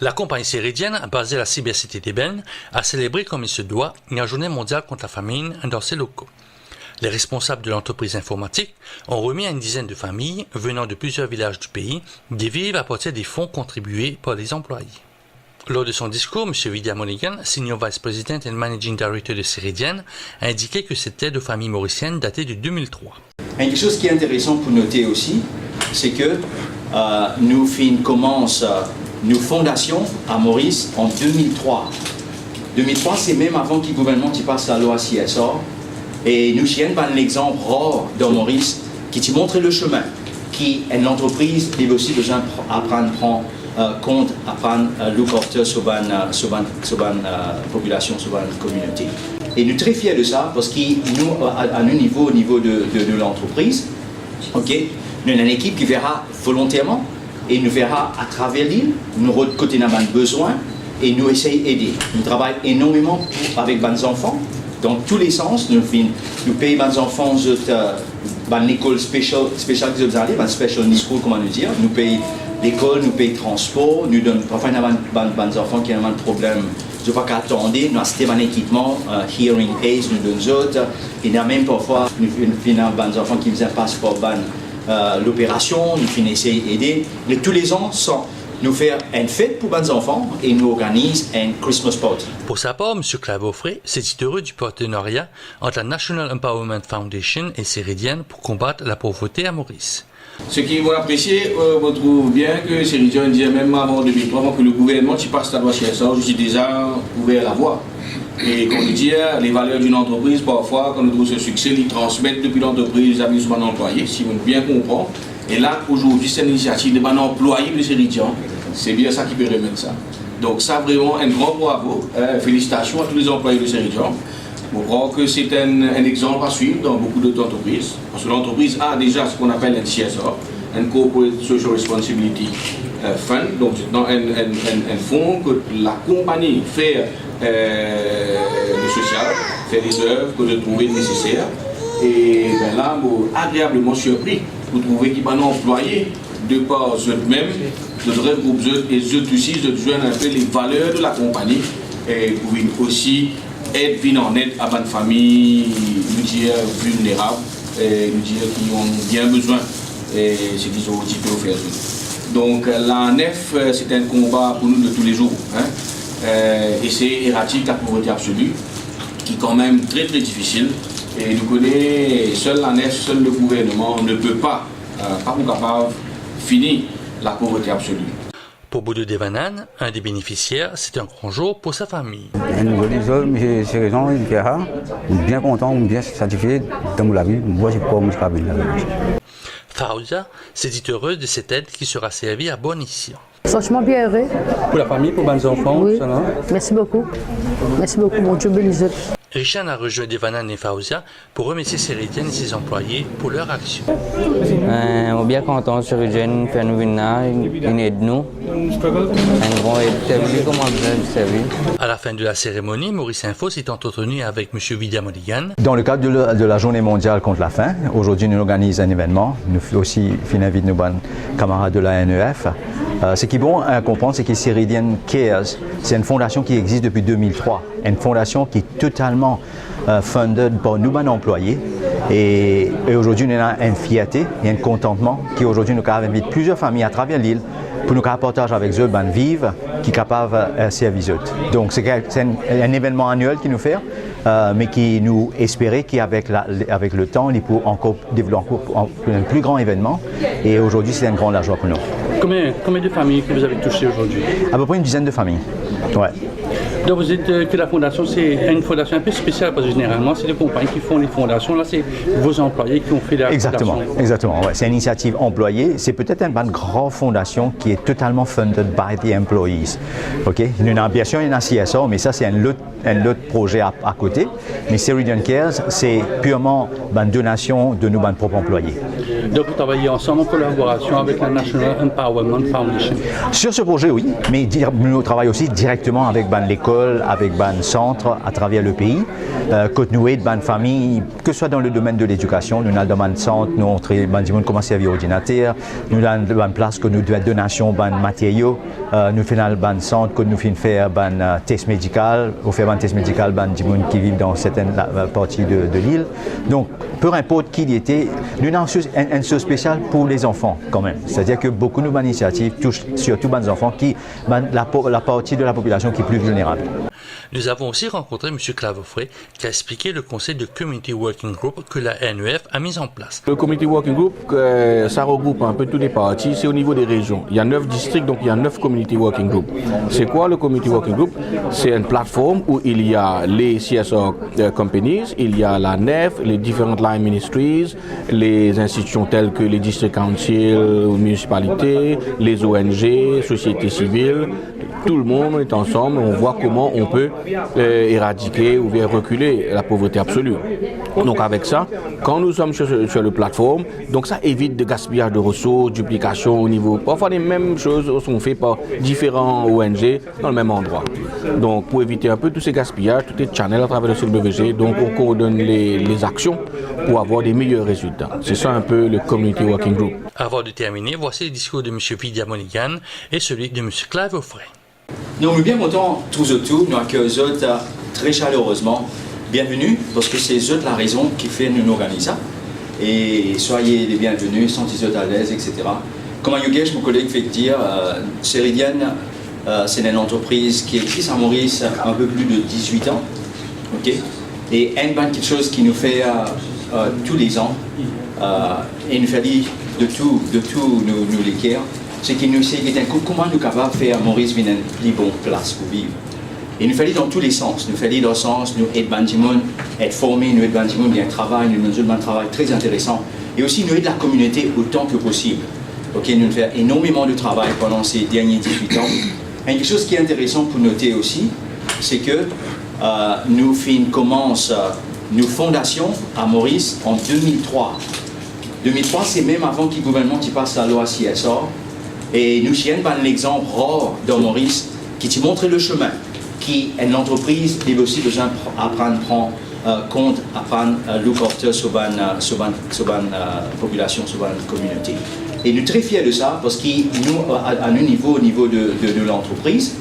La compagnie céridienne, basée à la cybercité d'Ébène, a célébré comme il se doit la journée mondiale contre la famine dans ses locaux. Les responsables de l'entreprise informatique ont remis à une dizaine de familles venant de plusieurs villages du pays des vivres à partir des fonds contribués par les employés. Lors de son discours, M. Vidya Mulligan, Senior Vice President and Managing Director de Céridienne, a indiqué que c'était de familles mauriciennes datées de 2003. Et quelque chose qui est intéressant pour noter aussi, c'est que nous commençons nos fondations à Maurice en 2003. 2003, c'est même avant que le gouvernement passe la loi CSR. Et nous sommes un exemple rare dans Maurice qui te montre le chemin, qui est l'entreprise qui a aussi besoin d'apprendre à prendre compte, apprendre à look after sur la population, sur la communauté. Et nous sommes très fiers de ça parce que nous, à nos niveaux, au niveau de l'entreprise, okay, nous avons une équipe qui verra volontairement et nous verra à travers l'île, nous côté nos besoins et nous essayons d'aider. Nous travaillons énormément avec les enfants, dans tous les sens. Nous payons les enfants dans l'école spéciale qu'ils ont allé, dans special need school, comment nous dire. Nous payons l'école, nous payons le transport, nous donnons parfois des enfants qui ont un problème. Je ne veux pas qu'attendre, nous achetons un équipement, hearing aids, nous donnons autres. Et nous même parfois, nous avons des enfants qui ne passent pas l'opération, nous finissons d'aider. Mais tous les ans, nous faisons une fête pour les enfants et nous organisons un Christmas party. Pour sa part, M. Claveauffré s'est heureux du partenariat entre la National Empowerment Foundation et Céridienne pour combattre la pauvreté à Maurice. Ce qui vont apprécier, on trouve bien que Céridienne disait même avant 2003, avant que le gouvernement passe la loi CSR, je suis déjà ouvert la voie. Et comme je dis, les valeurs d'une entreprise, parfois, quand nous trouvons ce succès, ils transmettent depuis l'entreprise à son employé, si on bien comprend. Et là, aujourd'hui, c'est une initiative de mon employé de Céridienne. C'est bien ça qui peut remettre ça. Donc ça, vraiment, un grand bravo. Félicitations à tous les employés de Céridienne. On croit que c'est un exemple à suivre dans beaucoup d'autres entreprises. Parce que l'entreprise a déjà ce qu'on appelle un CSR, un Corporate Social Responsibility Fund. Donc c'est un fonds que la compagnie fait le social, fait les œuvres que de trouver nécessaires. Et ben là, agréablement surpris pour trouver qu'il y a un employé de par eux-mêmes, de vrais groupes et eux aussi, de joindre un peu les valeurs de la compagnie et pour aussi être en aide à une famille vulnérable, nous dire qui ont bien besoin et ce qu'ils ont aussi pu faire. Donc la nef, c'est un combat pour nous de tous les jours. Et c'est éradiquer la pauvreté absolue, qui est quand même très très difficile. Et nous connaissons, seul la nef, seul le gouvernement ne peut pas capable finir la pauvreté absolue. Pour Boudou Devanan, un des bénéficiaires, c'est un grand jour pour sa famille. C'est raison, bien content, bien satisfait dans la vie. Moi, je peux me Faouza s'est dit heureuse de cette aide qui sera servie à bon escient. Franchement bien heureux. Pour la famille, pour les enfants, oui. Ça, non? Merci beaucoup, mon Dieu bénisse. Richard a rejoint Devanan et Faouza pour remercier Céridienne et ses employés pour leur action. On est bien content de Céridienne, faire nous venir, ils aident nous. À la fin de la cérémonie, Maurice Info s'est entretenu avec M. Vidya Mulligan. Dans le cadre de la journée mondiale contre la faim, aujourd'hui nous organisons un événement. Nous aussi invitons nos camarades de la NEF. Ce qui est bon à comprendre, c'est que Céridienne Cares, c'est une fondation qui existe depuis 2003. Une fondation qui est totalement fundée par nous, employés. Et aujourd'hui, nous avons une fierté et un contentement qui aujourd'hui nous invite plusieurs familles à travers l'île pour nous partager avec eux vivre qui sont capables de servir eux. Donc c'est un événement annuel qui nous fait, mais qui nous espérait qu'avec le temps, il peut encore développer un plus grand événement. Et aujourd'hui, c'est un grand joie pour nous. Combien de familles que vous avez touchées aujourd'hui? À peu près une dizaine de familles. Ouais. Donc vous dites que la fondation, c'est une fondation un peu spéciale parce que généralement, c'est les compagnies qui font les fondations. Là, c'est vos employés qui ont fait la fondation. Exactement. Ouais. C'est une initiative employée. C'est peut-être une grande fondation qui est totalement funded by the employees. Okay? Nous avons bien sûr une CSR, mais ça, c'est un autre projet à côté. Mais Céridienne Cares, c'est purement une donation de nos propres employés. Donc vous travaillez ensemble en collaboration avec la National Empowerment Foundation? Sur ce projet, oui. Mais nous travaillons aussi directement avec l'école écoles, avec ban centres à travers le pays. Côte nouée de ban famille, que ce soit dans le domaine de l'éducation, nous avons ban centre, nous montrons ban comment servir ordinateur, nous avons ban place que nous devons donation ban matériaux, nous faisons ban centre que nous faisons faire ban test médical, ou faire ban test médical ban qui vivent dans certaines parties de l'île. Donc, peu importe qui il était, nous avons une chose spéciale pour les enfants quand même. C'est-à-dire que beaucoup de nos initiatives touchent surtout les enfants qui la partie de la population qui est plus vulnérable. Nous avons aussi rencontré M. Clavofré qui a expliqué le concept de Community Working Group que la NEF a mis en place. Le Community Working Group, ça regroupe un peu tous les partis, c'est au niveau des régions. Il y a 9 districts, donc il y a 9 Community Working Group. C'est quoi le Community Working Group? C'est une plateforme où il y a les CSR companies, il y a la NEF, les différentes line ministries, les institutions telles que les district councils, municipalités, les ONG, sociétés civiles. Tout le monde est ensemble, on voit comment on peut éradiquer ou bien reculer la pauvreté absolue. Donc avec ça, quand nous sommes sur la plateforme, donc ça évite de gaspillage de ressources, duplication au niveau. Parfois les mêmes choses sont faites par différents ONG dans le même endroit. Donc pour éviter un peu tous ces gaspillages, tous les channels à travers le CWG, donc on coordonne les actions pour avoir des meilleurs résultats. C'est ça un peu le Community Working Group. Avant de terminer, voici le discours de M. Vidya Monigan et celui de M. Clavofré. Nous sommes bien contents tous autour, nous accueillons très chaleureusement. Bienvenue, parce que c'est eux la raison qui fait nous organiser. Et soyez les bienvenus, sentez-vous à l'aise, etc. Comme Yogesh, mon collègue, fait dire, Ceridian, c'est une entreprise qui existe à Maurice un peu plus de 18 ans. Okay? Et quelque chose qui nous fait tous les ans, et nous fait de tout nous l'équerre. C'est qu'il nous sait comment nous sommes capables de faire Maurice une plus bonne place pour vivre. Et nous faisons dans tous les sens. Nous faisons dans le sens, nous aidons Banjimoun, être formés, nous aidons Banjimoun, il y a un travail, nous faisons un travail très intéressant. Et aussi, nous aidons la communauté autant que possible. Okay, nous faisons énormément de travail pendant ces derniers 18 ans. Et quelque chose qui est intéressant pour noter aussi, c'est que nous commençons nos fondations à Maurice en 2003. 2003, c'est même avant que le gouvernement passe la loi CSR. Et nous avons un exemple rare dans Maurice qui te montre le chemin, qui est une entreprise qui a aussi besoin d'apprendre à prendre compte, apprendre à look after sur la population, sur la communauté. Et nous sommes très fiers de ça parce que nous, à nos niveaux, au niveau de l'entreprise,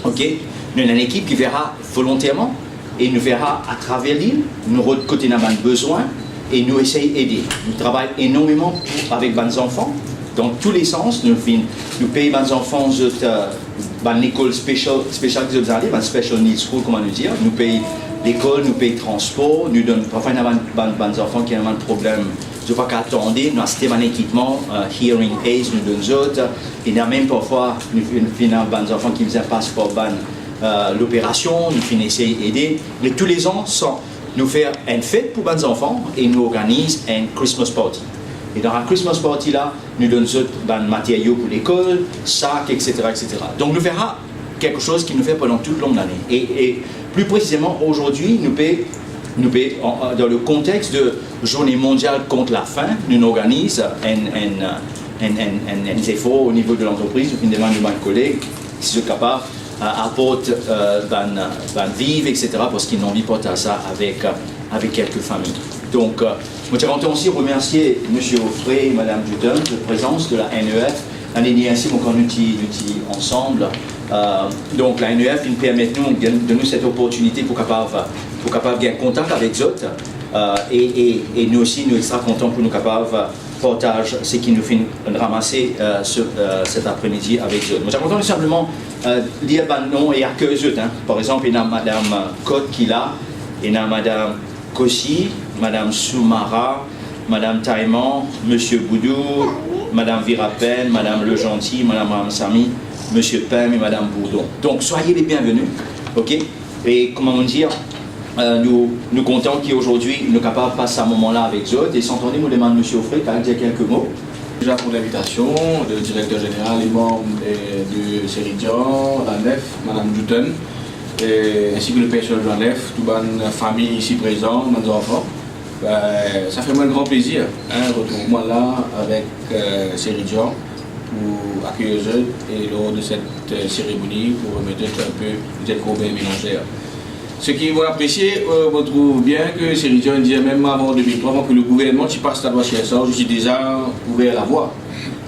okay, nous avons une équipe qui verra volontairement et nous verra à travers l'île, nous côté nos besoins et nous essayons d'aider. Nous travaillons énormément avec les enfants. Dans tous les sens, nous payons les enfants dans l'école spéciale qu'ils ont allé, dans special needs school, comment nous dire. Nous payons l'école, nous payons le transport, nous donnons parfois des enfants qui ont un problème. Je ne veux pas qu'attendre, nous avons un équipement, hearing aids, nous donnons autres. Il y a même parfois des enfants qui nous passent par l'opération, nous finissons d'aider. Mais tous les ans, nous faisons une fête pour les enfants et nous organisons un Christmas party. Et dans la Christmas party là, nous donnons des matériaux pour l'école, sacs, etc., etc. Donc nous verrons quelque chose qui nous fait pendant toute l'année. Et plus précisément, aujourd'hui, nous dans le contexte de Journée mondiale contre la faim, nous organisons un effort au niveau de l'entreprise. Nous demandons à mes collègues si sont capables d'apporter des vivres, etc., parce qu'ils n'ont pas à ça avec quelques familles. Donc, je voudrais aussi remercier M. Offray et Mme Dutton de la présence de la NEF. L'année dernière, nous étions ensemble. Donc, la NEF nous permet de nous cette opportunité pour capable gagner contact avec eux. Et nous aussi, nous sommes très contents pour nous capables partager ce qui nous fait ramasser cet après-midi avec eux. Nous sommes contents simplement lire le nom et accueillir eux. Par exemple, il y a Mme Côte qui est là, il y a Mme Kossi, Madame Soumara, Madame Taïman, Monsieur Boudou, Madame Virapen, Madame Le Gentil, Madame Ramsami, Monsieur Pem et Madame Bourdon. Donc soyez les bienvenus, ok? Et comment dire, nous comptons qu'aujourd'hui nous sommes capables de passer un moment-là avec eux. Et sans attendre, nous demandons à Monsieur Offray de dire quelques mots. Déjà pour l'invitation, le directeur général et membre de Ceridian, la NEF, Madame Dutton, ainsi que le personnel de la NEF, toute la famille ici présente, nos enfants. Ça fait moi un grand plaisir, retrouver moi là avec Ceridian pour accueillir eux et lors de cette cérémonie pour remettre un peu des combats mélangères. Ce qui vont apprécier, vous trouvez bien que ces régions disaient même avant 2003, avant que le gouvernement qui passe la loi CSR, je suis déjà ouvert la voie.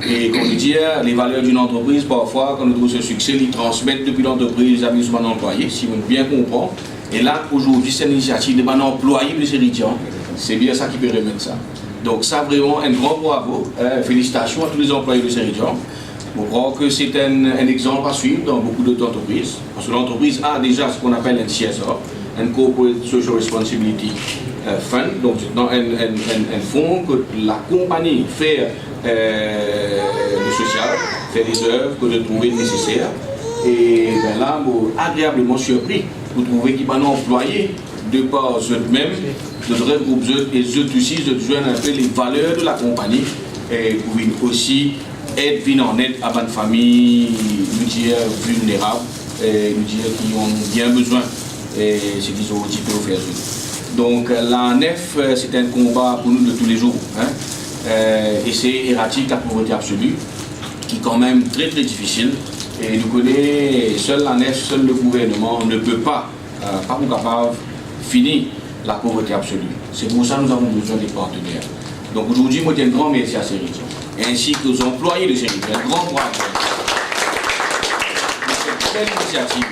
Et comme je dis, les valeurs d'une entreprise, parfois, quand nous trouvons ce succès, ils transmettent depuis l'entreprise à son employé, si on bien comprend. Et là, aujourd'hui, c'est l'initiative de employé de ces régions. C'est bien ça qui peut remettre ça. Donc ça, vraiment, un grand bravo. Félicitations à tous les employés de ces régions. Je crois que c'est un exemple à suivre dans beaucoup d'autres entreprises. Parce que l'entreprise a déjà ce qu'on appelle un CSR, un Corporate Social Responsibility Fund, donc un fonds que la compagnie fait le social, fait des œuvres que de trouver nécessaires. Et ben là, agréablement surpris pour trouver qu'ils vont employer de par eux-mêmes, de vrais groupes et eux aussi, de joindre un peu les valeurs de la compagnie et pour aussi être en aide à une famille vulnérable, qui ont bien besoin et ce qu'ils ont dit pour faire. Donc la nef, c'est un combat pour nous de tous les jours. Et c'est éradiquer la pauvreté absolue, qui est quand même très très difficile. Et nous connaissons, seul la nef, seul le gouvernement ne peut pas capable finir la pauvreté absolue. C'est pour ça que nous avons besoin des partenaires. Donc aujourd'hui, moi je dis un grand merci à ces régions, ainsi qu'aux employés de ces régions. Un grand bravo. Cette belle initiative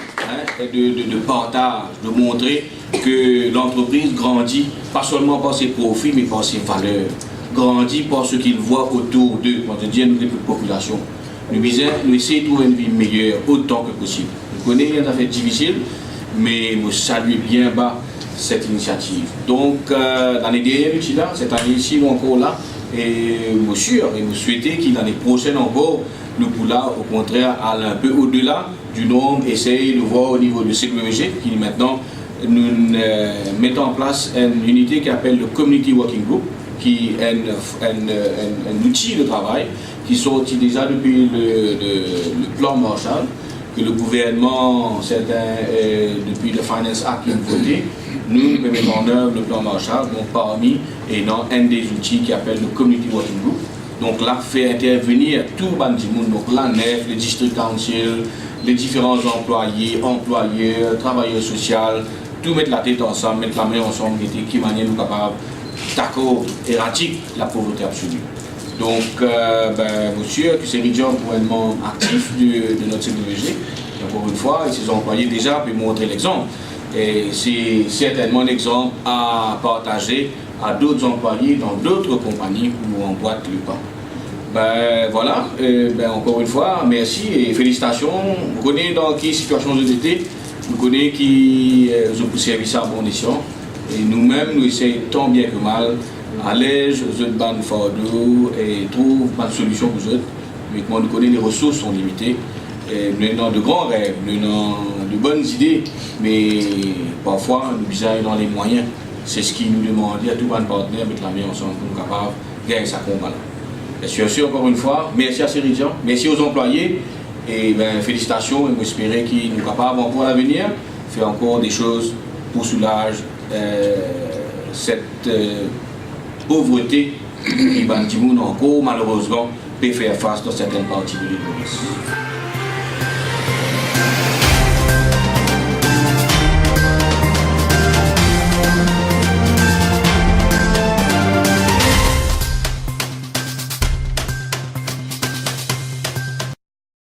de partage, de montrer que l'entreprise grandit, pas seulement par ses profits, mais par ses valeurs. Grandit par ce qu'ils voient autour d'eux. Quand je dis à nous, les populations. Nous essayons de trouver une vie meilleure autant que possible. Nous connaissons des affaires difficiles, mais nous saluons bien bas cette initiative. Donc, l'année dernière, cette année-ci, nous encore là, et nous sûr et nous souhaitons qu'il l'année prochaine encore, nous pourrons au contraire aller un peu au-delà du nombre, essayer de voir au niveau de CWG, qui maintenant nous mettons en place une unité qui appelle le Community Working Group, qui est un outil de travail qui sorti déjà depuis le plan Marshall, que le gouvernement, depuis le Finance Act qui a voté, nous mettons en œuvre le plan Marshall, donc parmi et dans un des outils qui appelle le Community Working Group. Donc là, fait intervenir tout le monde, donc la NEF, le District Council, les différents employés, employeurs, travailleurs sociaux, tout mettre la tête ensemble, mettre la main ensemble, qui manière nous capables d'accord, éradique la pauvreté absolue. Donc, monsieur, que ces régions pour un membre actif de notre CWG, encore une fois, et ses employés déjà peuvent montrer l'exemple. Et c'est certainement un exemple à partager à d'autres employés dans d'autres compagnies où on boite le pain. Voilà, encore une fois, merci et félicitations. Vous connaissez dans quelle situation vous étiez, vous connaissez qui vous avez servi ça à bon escient. Et nous-mêmes, nous essayons tant bien que mal, allège aux autres bandes fardeaux et trouve pas de solution pour eux. Mais comme nous connaissons, les ressources sont limitées. Et nous avons de grands rêves, nous avons de bonnes idées, mais parfois nous avons dans les moyens. C'est ce qui nous demande à tous les partenaires de mettre la main ensemble pour nous capables de gagner sa combat. Et sûr, encore une fois, merci à ces régions, merci aux employés et félicitations et nous espérons qu'ils nous capables encore à l'avenir faire encore des choses pour soulager cette pauvreté qui, encore malheureusement, peut faire face dans certaines parties de l'île.